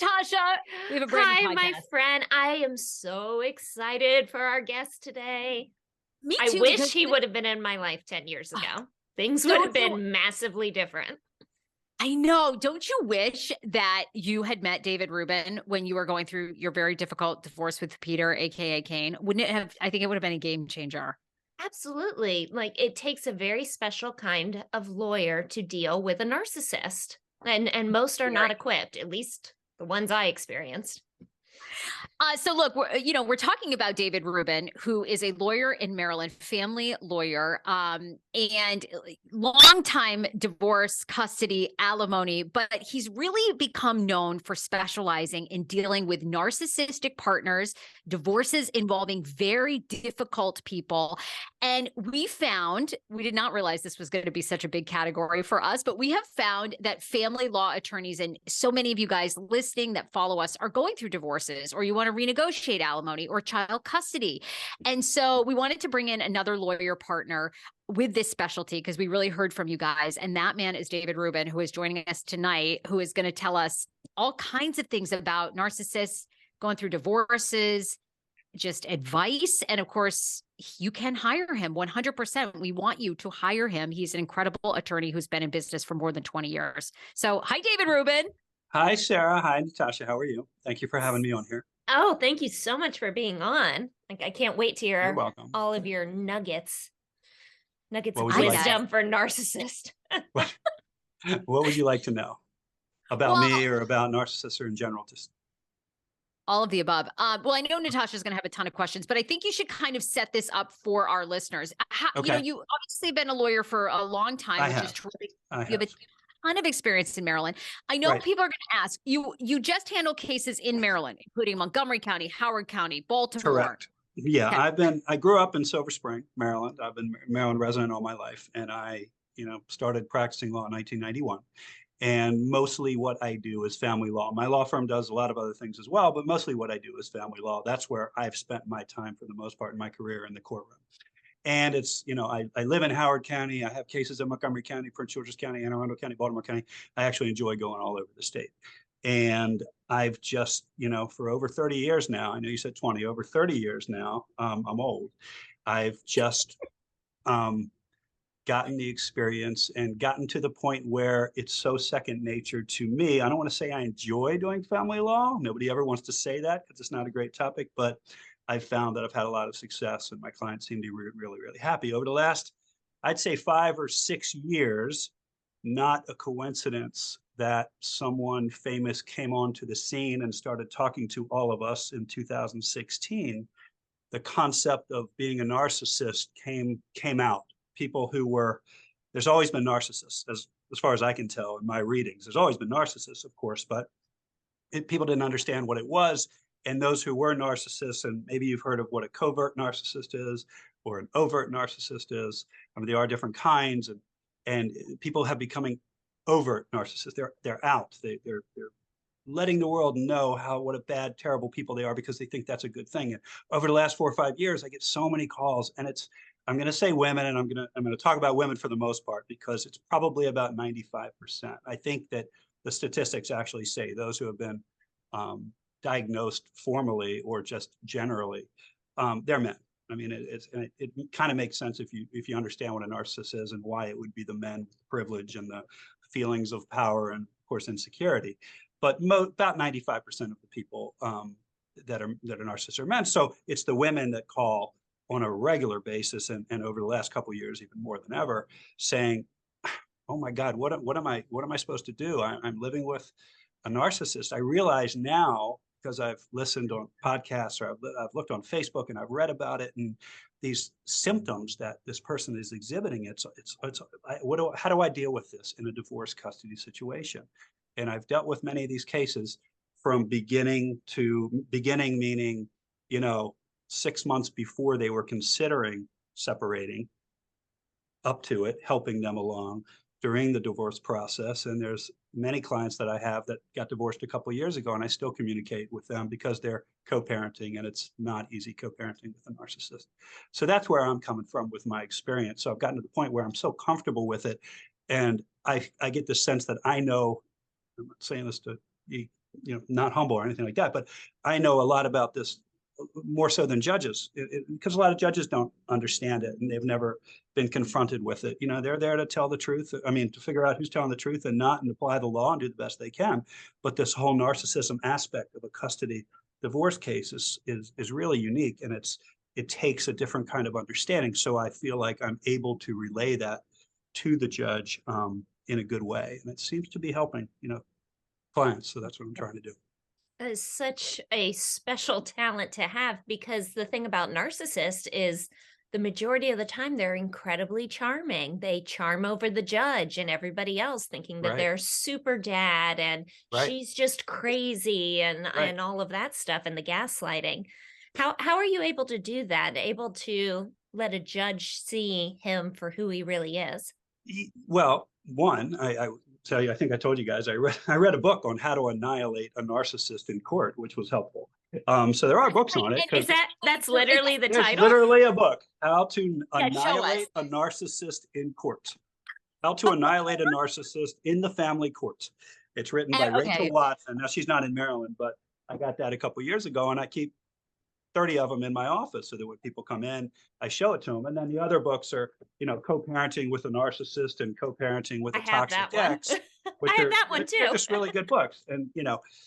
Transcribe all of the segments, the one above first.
Natasha. We have a brand new Hi, my podcast. friend. I am so excited for our guest today. Me I too, wish because he would have been in my life 10 years ago. Things would have don't you? been massively different. I know. Don't you wish that you had met David Ruben when you were going through your very difficult divorce with Peter, aka Kane? Wouldn't it have? I think it would have been a game changer. Absolutely. Like it takes a very special kind of lawyer to deal with a narcissist. And most are not equipped, at least the ones I experienced. So look, we're talking about David Ruben, who is a lawyer in Maryland, family lawyer, and longtime divorce, custody, alimony, but he's really become known for specializing in dealing with narcissistic partners, divorces involving very difficult people. And we did not realize this was going to be such a big category for us, but we have found that family law attorneys, and so many of you guys listening that follow us, are going through divorces, or you want to renegotiate alimony or child custody. And so we wanted to bring in another lawyer partner with this specialty because we really heard from you guys. And that man is David Ruben, who is joining us tonight, who is going to tell us all kinds of things about narcissists, going through divorces, just advice. And of course, you can hire him 100%. We want you to hire him. He's an incredible attorney who's been in business for more than 20 years. So hi, David Ruben. Hi, Sarah. Hi, Natasha. How are you? Thank you for having me on here. Oh, thank you so much for being on. Like I can't wait to You're hear welcome. all of your nuggets of What would you like? wisdom for narcissist. What would you like to know about me or about narcissists or in general? Just all of the above. Well, I know Natasha's going to have a ton of questions, but I think you should kind of set this up for our listeners. Okay. You obviously been a lawyer for a long time, I which have. is terrific. I You have a have. ton of experience in Maryland. I know Right. people are going to ask you. You just handle cases in Maryland, including Montgomery County, Howard County, Baltimore. Correct. Yeah, Okay. I grew up in Silver Spring, Maryland. I've been a Maryland resident all my life, and I, started practicing law in 1991. And mostly what I do is family law. My law firm does a lot of other things as well, but mostly what I do is family law. That's where I've spent my time for the most part in my career in the courtroom. And it's, I live in Howard County. I have cases in Montgomery County, Prince George's County, Anne Arundel County, Baltimore County. I actually enjoy going all over the state. And I've just, for over 30 years now, I know you said 20, over 30 years now, I'm old. I've just gotten the experience and gotten to the point where it's so second nature to me. I don't want to say I enjoy doing family law. Nobody ever wants to say that because it's not a great topic, but I've found that I've had a lot of success and my clients seem to be really, really happy. Over the last, I'd say 5 or 6 years, not a coincidence that someone famous came onto the scene and started talking to all of us in 2016. The concept of being a narcissist came out. People who were, there's always been narcissists, as far as I can tell in my readings. There's always been narcissists, of course, but people didn't understand what it was. And those who were narcissists, and maybe you've heard of what a covert narcissist is or an overt narcissist is. I mean, there are different kinds, and people have becoming overt narcissists. They're out. They're letting the world know what a bad, terrible people they are because they think that's a good thing. And over the last 4 or 5 years, I get so many calls, and I'm going to say women, and I'm going to talk about women for the most part because it's probably about 95%. I think that the statistics actually say those who have been diagnosed formally or just generally, they're men. I mean, it kind of makes sense if you understand what a narcissist is and why it would be the men with privilege and the feelings of power and, of course, insecurity. But about 95% of the people that are narcissists are men. So it's the women that call on a regular basis, and over the last couple of years, even more than ever, saying, "Oh my God, what am I supposed to do? I'm living with a narcissist." I realize now, because I've listened on podcasts or I've looked on Facebook and I've read about it, and these symptoms that this person is exhibiting. How do I deal with this in a divorce custody situation? And I've dealt with many of these cases from beginning, meaning, 6 months before they were considering separating, up to it, helping them along during the divorce process. And there's many clients that I have that got divorced a couple of years ago, and I still communicate with them because they're co-parenting, and it's not easy co-parenting with a narcissist. So that's where I'm coming from with my experience. So I've gotten to the point where I'm so comfortable with it, and I get the sense that I know, I'm not saying this to be not humble or anything like that, but I know a lot about this more so than judges, because a lot of judges don't understand it and they've never been confronted with it. They're there to tell the truth. I mean, to figure out who's telling the truth and not, and apply the law and do the best they can. But this whole narcissism aspect of a custody divorce case is really unique, and it takes a different kind of understanding. So I feel like I'm able to relay that to the judge in a good way, and it seems to be helping clients. So that's what I'm trying to do. That is such a special talent to have, because the thing about narcissists is the majority of the time they're incredibly charming. They charm over the judge and everybody else, thinking that Right. they're super dad and Right. she's just crazy and Right. and all of that stuff, and the gaslighting. How are you able to do that? Able to let a judge see him for who he really is? Well, one, I tell you, I think I told you guys, I read a book on how to annihilate a narcissist in court, which was helpful. So there are books on it. And is that's literally the There's title? literally a book, How to Yeah, show us. Annihilate a Narcissist in Court. How to Annihilate a Narcissist in the Family Court. It's written by Okay. Rachel Watson. Now, she's not in Maryland, but I got that a couple years ago, and I keep 30 of them in my office so that when people come in, I show it to them. And then the other books are, co-parenting with a narcissist and co-parenting with I a have toxic that one. ex. I have that one They're too. just really good books. And,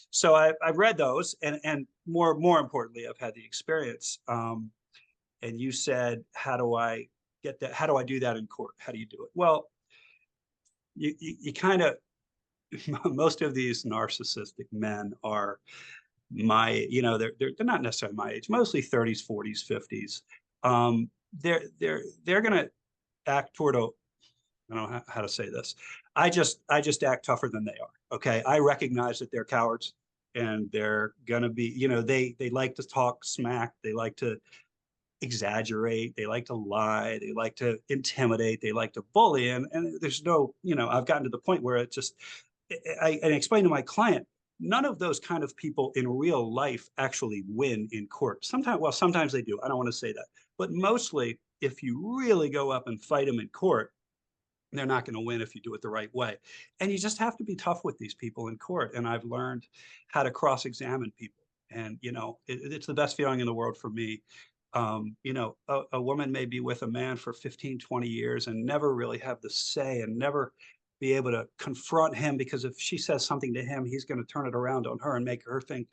so I've read those, and more importantly, I've had the experience. And you said, how do I get that? How do I do that in court? How do you do it? Well, you kind of, most of these narcissistic men are they're not necessarily my age, mostly 30s, 40s, 50s. They're gonna act toward I don't know how to say this. I just act tougher than they are. Okay. I recognize that they're cowards, and they're gonna be, they like to talk smack, they like to exaggerate, they like to lie, they like to intimidate, they like to bully. And there's no, I've gotten to the point where it just I explain to my client, none of those kind of people in real life actually win in court. Sometimes they do. I don't want to say that. But mostly, if you really go up and fight them in court, they're not going to win if you do it the right way. And you just have to be tough with these people in court. And I've learned how to cross-examine people. And, it's the best feeling in the world for me. A woman may be with a man for 15, 20 years and never really have the say, and never be able to confront him, because if she says something to him, he's going to turn it around on her and make her think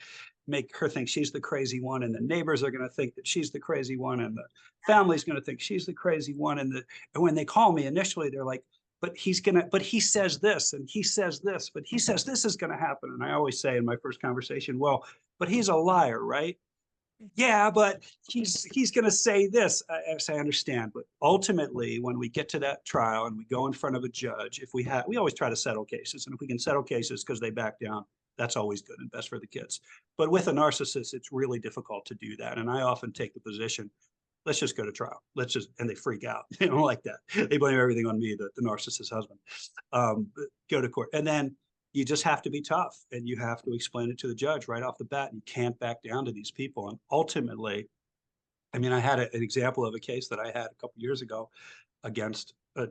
she's the crazy one, and the neighbors are going to think that she's the crazy one, and the family's going to think she's the crazy one. And when they call me initially, they're like, but he says this, and he says this, but he says this is going to happen. And I always say in my first conversation, well, but he's a liar, right? Yeah, but he's going to say this. I understand, but ultimately, when we get to that trial and we go in front of a judge, we always try to settle cases, and if we can settle cases because they back down, that's always good and best for the kids. But with a narcissist, it's really difficult to do that, and I often take the position, let's just go to trial. And they freak out. They don't like that. They blame everything on me, the narcissist husband. Go to court, and then you just have to be tough, and you have to explain it to the judge right off the bat. You can't back down to these people. And ultimately, I mean, I had an example of a case that I had a couple years ago against a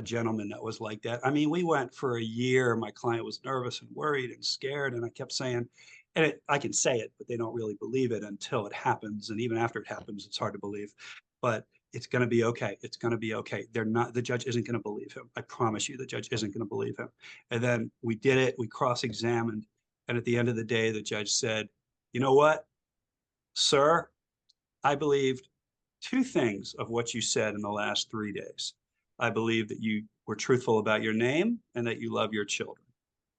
gentleman that was like that. I mean, we went for a year. My client was nervous and worried and scared. And I kept saying, and I can say it, but they don't really believe it until it happens. And even after it happens, it's hard to believe. But it's going to be okay. It's going to be okay. The judge isn't going to believe him. I promise you, the judge isn't going to believe him. And then we did it. We cross-examined. And at the end of the day, the judge said, you know what, sir, I believed two things of what you said in the last 3 days. I believe that you were truthful about your name and that you love your children.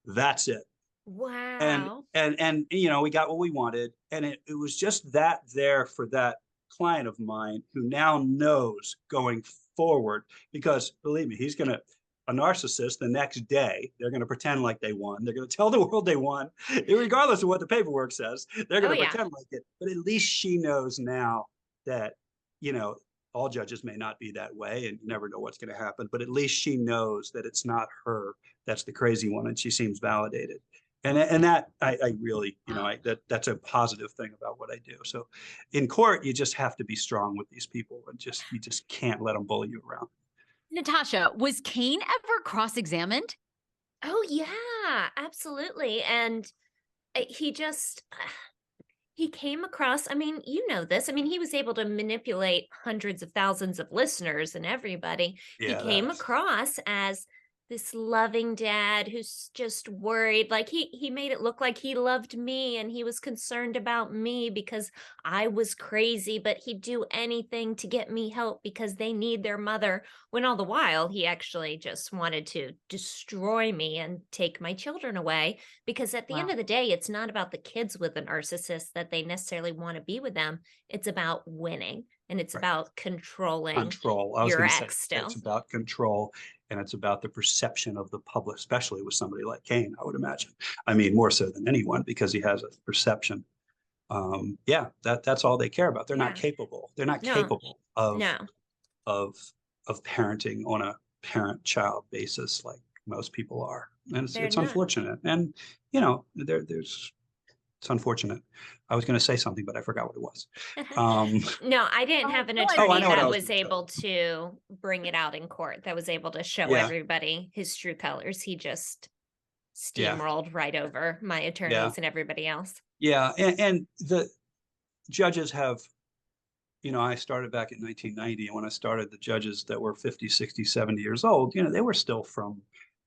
That's it. Wow. And we got what we wanted. And it was just that there for that client of mine who now knows going forward, because believe me, a narcissist, the next day, they're going to pretend like they won. They're going to tell the world they won, regardless of what the paperwork says. They're going to pretend like it. But at least she knows now that, all judges may not be that way, and you never know what's going to happen. But at least she knows that it's not her that's the crazy one, and she seems validated. And that I really, that's a positive thing about what I do. So in court, you just have to be strong with these people, and you just can't let them bully you around. Natasha, was Kane ever cross-examined? Oh yeah, absolutely. And he just he came across, I mean, you know this. I mean, he was able to manipulate hundreds of thousands of listeners and everybody. He Yeah, came that's across as this loving dad who's just worried. Like he made it look like he loved me and he was concerned about me because I was crazy, but he'd do anything to get me help because they need their mother. When all the while he actually just wanted to destroy me and take my children away, because at the end Wow. of the day, it's not about the kids with a narcissist that they necessarily want to be with them. It's about winning, and it's right. about controlling Control. I was your going to say ex still. it's about control, and it's about the perception of the public, especially with somebody like Kane, I would imagine. I mean, more so than anyone, because he has a perception. Yeah, that's all they care about. They're not Yeah. capable. They're not No, capable of no. of of parenting on a parent-child basis like most people are, and They're it's not. unfortunate. And you know, there's it's unfortunate. I was going to say something, but I forgot what it was. No, I didn't Oh, have an no, I Oh, I attorney know what I that was was going to tell able to bring it out in court, that was able to show you. Yeah, everybody his true colors. He just yeah, steamrolled right over my yeah, attorneys and everybody else. yeah. And the judges have, you know, I started back in 1990, and when I started, the judges that were 50, 60, 70 years old, you know, they were still from,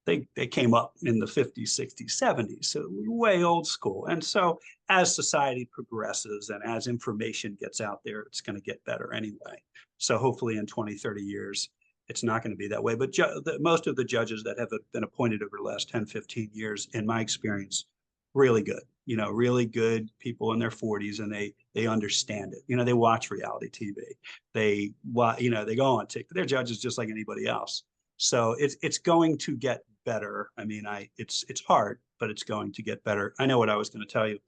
they came up in the 50s, 60s, 70s, so way old school. And so as society progresses and as information gets out there, it's going to get better anyway. So hopefully in 20, 30 years, it's not going to be that way. But most of the judges that have been appointed over the last 10, 15 years, in my experience, really good, you know, really good people in their 40s, and they understand it. You know, they watch reality TV. You know, they go on TikTok. They're judges just like anybody else. So it's going to get better. I mean, it's hard, but it's going to get better. I know what I was going to tell you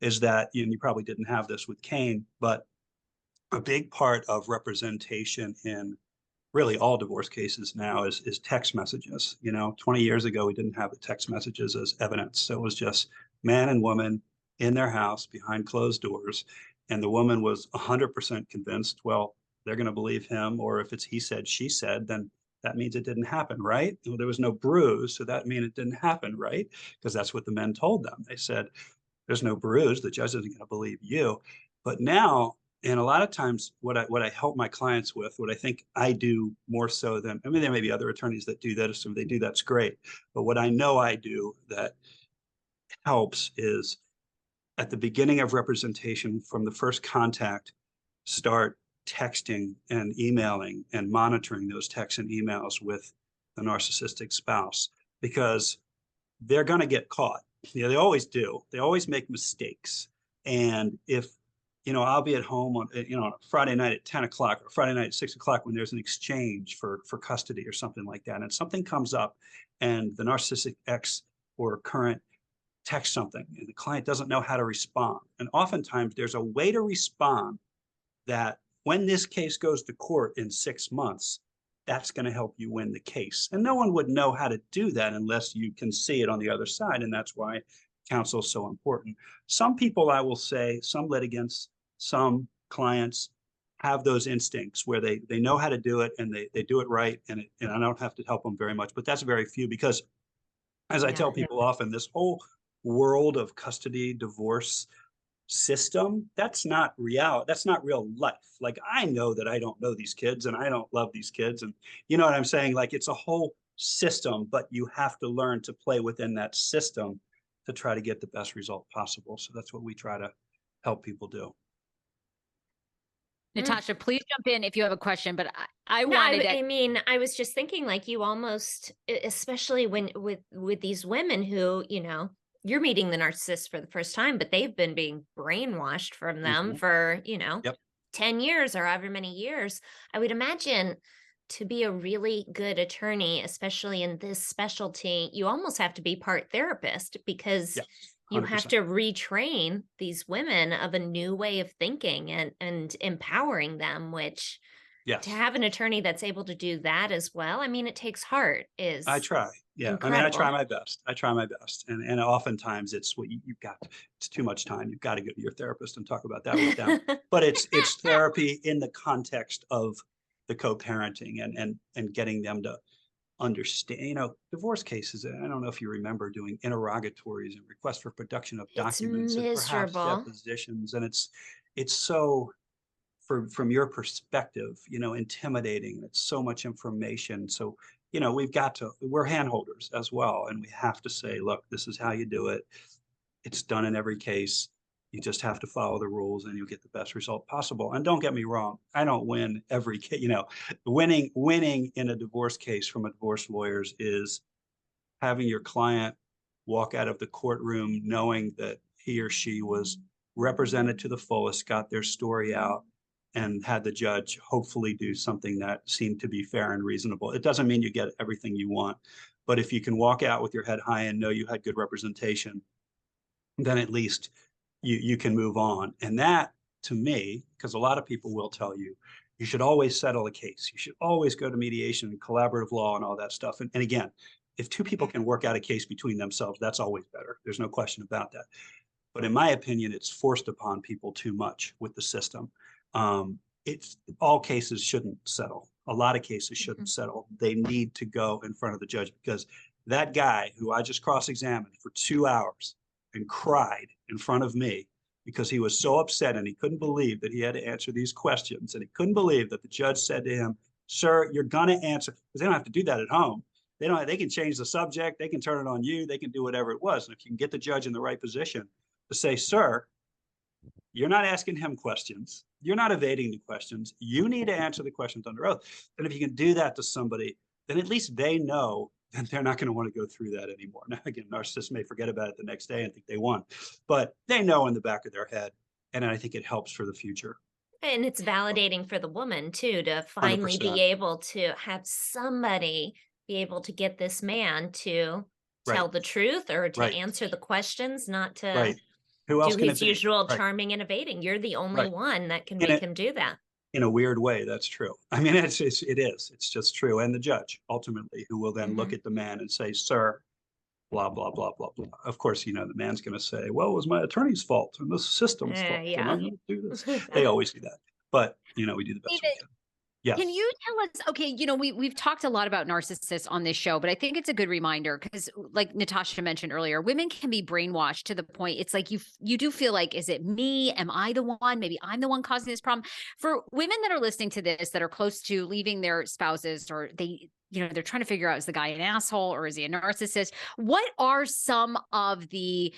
is that, and you probably didn't have this with Kane, but a big part of representation in really all divorce cases now is text messages. You know, 20 years ago, we didn't have the text messages as evidence. So it was just man and woman in their house behind closed doors. And the woman was 100% convinced, well, they're going to believe him. Or if it's he said, she said, then that means it didn't happen, right? Well, there was no bruise. So that means it didn't happen, right? Because that's what the men told them. They said, there's no bruise. The judge isn't going to believe you. But now, and a lot of times what I help my clients with, what I think I do more so than, I mean, there may be other attorneys that do that. So if they do, that's great. But what I know I do that helps is at the beginning of representation, from the first contact, start texting and emailing and monitoring those texts and emails with the narcissistic spouse, because they're going to get caught. You know, they always do. They always make mistakes. And if, you know, I'll be at home on, you know, on a Friday night at 10 o'clock or Friday night at 6 o'clock when there's an exchange for custody or something like that. And something comes up and the narcissistic ex or current text something and the client doesn't know how to respond. And oftentimes there's a way to respond that when this case goes to court in 6 months, that's going to help you win the case. And no one would know how to do that unless you can see it on the other side. And that's why counsel is so important. Some people, I will say, some litigants, some clients have those instincts where they know how to do it and they do it right. And I don't have to help them very much, but that's very few, because as I tell people often, this whole world of custody, divorce system, that's not real. That's not real life. Like, I know that I don't know these kids and I don't love these kids. And you know what I'm saying? Like, it's a whole system, but you have to learn to play within that system to try to get the best result possible. So that's what we try to help people do. Natasha, please jump in if you have a question, but I No, wanted I mean, I was just thinking, like, you almost, especially when with these women who, you know, you're meeting the narcissist for the first time, but they've been being brainwashed from them for, you know, Yep. 10 years or however many years. I would imagine to be a really good attorney, especially in this specialty, you almost have to be part therapist, because Yeah. you have 100%. to retrain these women of a new way of thinking and empowering them, which Yes. to have an attorney that's able to do that as well, I mean, it takes heart. I try. Yeah. Incredible. I mean, I try my best. I try my best. And oftentimes it's what you've got, it's too much time. You've got to go to your therapist and talk about that with them. But it's therapy in the context of the co-parenting and getting them to understand, divorce cases. I don't know if you remember doing interrogatories and requests for production of It's documents and perhaps miserable. depositions. And it's so, from your perspective, intimidating. It's so much information. So, we're handholders as well. And we have to say, look, this is how you do it. It's done in every case. You just have to follow the rules and you'll get the best result possible. And don't get me wrong, I don't win every case. Winning in a divorce case from a divorce lawyer's is having your client walk out of the courtroom knowing that he or she was represented to the fullest, got their story out, and had the judge hopefully do something that seemed to be fair and reasonable. It doesn't mean you get everything you want, but if you can walk out with your head high and know you had good representation, then at least you can move on. And that, to me, because a lot of people will tell you, you should always settle a case. You should always go to mediation and collaborative law and all that stuff. And again, if two people can work out a case between themselves, that's always better. There's no question about that. But in my opinion, it's forced upon people too much with the system. All cases shouldn't settle. A lot of cases shouldn't settle. They need to go in front of the judge, because that guy who I just cross-examined for 2 hours and cried in front of me because he was so upset and he couldn't believe that he had to answer these questions, and he couldn't believe that the judge said to him, sir, you're going to answer, because they don't have to do that at home. They can change the subject, they can turn it on you, they can do whatever it was. And if you can get the judge in the right position to say, sir, you're not asking him questions, you're not evading the questions, you need to answer the questions under oath. And if you can do that to somebody, then at least they know that they're not going to want to go through that anymore. Now, again, narcissists may forget about it the next day and think they won, but they know in the back of their head. And I think it helps for the future. And it's validating for the woman too, to finally 100%. be able to have somebody be able to get this man to tell Right. the truth or to Right. answer the questions, not to Right. Who else do can his it be? usual Right. charming and evading. You're the only Right. one that can In make a, him do that. in a weird way, that's true. I mean, it is. It's just true. And the judge, ultimately, who will then look at the man and say, sir, blah, blah, blah, blah, blah. Of course, the man's going to say, well, it was my attorney's fault and the system's fault. And Yeah. I'm going to do this. They always do that. But, we do the best we David, can. Yes. can you tell us, okay, we've talked a lot about narcissists on this show, but I think it's a good reminder because, like Natasha mentioned earlier, women can be brainwashed to the point it's like you do feel like, is it me? Am I the one? Maybe I'm the one causing this problem. For women that are listening to this, that are close to leaving their spouses, or they're trying to figure out, is the guy an asshole or is he a narcissist? What are some of the